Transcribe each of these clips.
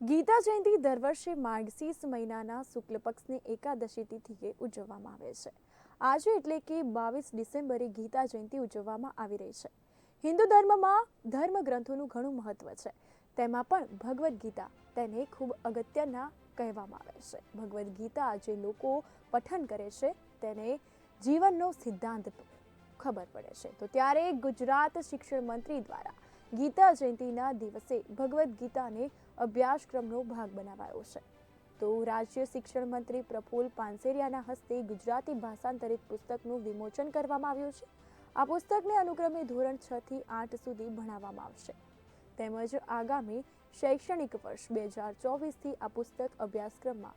ગીતા જયંતિ દર વર્ષે માર્ગશીર્ષ મહિનાના શુક્લ પક્ષની એકાદશી તિથિએ ઉજવવામાં આવે છે। આજે એટલે કે 22 ડિસેમ્બરે ગીતા જયંતિ ઉજવવામાં આવી રહી છે। હિન્દુ ધર્મમાં ધર્મ ગ્રંથોનું ઘણું મહત્વ છે। તેમાં પણ ભગવદ્ ગીતા તેને ખૂબ અગત્યના કહેવામાં આવે છે। ભગવદ્ ગીતા જે લોકો પઠન કરે છે તેને જીવનનો સિદ્ધાંત ખબર પડે છે। તો ત્યારે ગુજરાત શિક્ષણ મંત્રી દ્વારા ગીતા જયંતિના દિવસે ભગવદ્ ગીતાને અભ્યાસક્રમનો ભાગ બનાવાયો છે। તો રાજ્ય શિક્ષણ મંત્રી પ્રફુલ પાનસેરિયાના હસ્તે ગુજરાતી ભાષાંતરિત પુસ્તકનું વિમોચન કરવામાં આવ્યું છે। આ પુસ્તકને અનુક્રમે ધોરણ 6 થી 8 સુધી ભણાવવામાં આવશે તેમજ આગામી શૈક્ષણિક વર્ષ 2024 થી આ પુસ્તક અભ્યાસક્રમમાં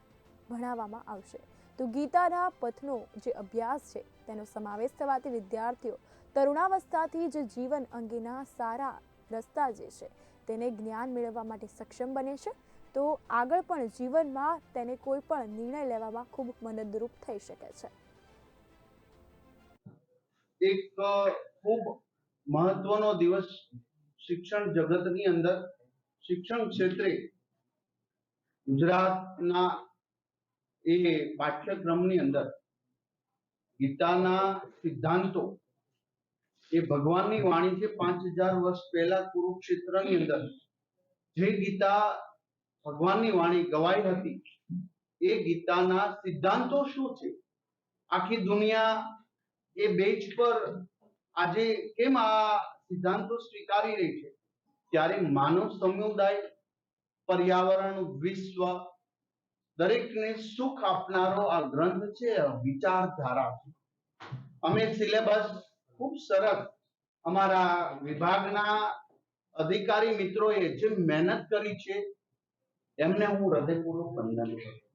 ભણાવવામાં આવશે। તો ગીતાના પથનો જે અભ્યાસ છે તેનો સમાવેશ થવાથી વિદ્યાર્થીઓ તરુણાવસ્થાથી જ જીવન અંગેના સારા રસ્તા જે છે તેને જ્ઞાન મેળવવા માટે સક્ષમ બને છે। તો આગળ પણ જીવનમાં તેને કોઈ પણ નિર્ણય લેવામાં ખૂબ મદદરૂપ થઈ શકે છે। એક ખૂબ મહત્વનો દિવસ શિક્ષણ જગતની અંદર શિક્ષણ ક્ષેત્રે ગુજરાતના એ પાઠ્યક્રમની અંદર ગીતાના સિદ્ધાંતો એ ભગવાનની વાણી છે। 5000 વર્ષ પહેલા કુરુક્ષેત્રની અંદર જે ગીતા ભગવાનની વાણી ગવાઈ હતી એ ગીતાના સિદ્ધાંતો શું છે, આખી દુનિયા એ બેચ પર આજે કેમ આ સિદ્ધાંતો સ્વીકારી રહી છે, ત્યારે માનવ સમુદાય, પર્યાવરણ, વિશ્વ દરેકને સુખ આપનારો આ ગ્રંથ છે, વિચારધારા છે। અમે સિલેબસ ખૂબ સરસ અમારા વિભાગના અધિકારી મિત્રોએ જે મહેનત કરી છે એમને હું હૃદયપૂર્વક વંદન કરું છું।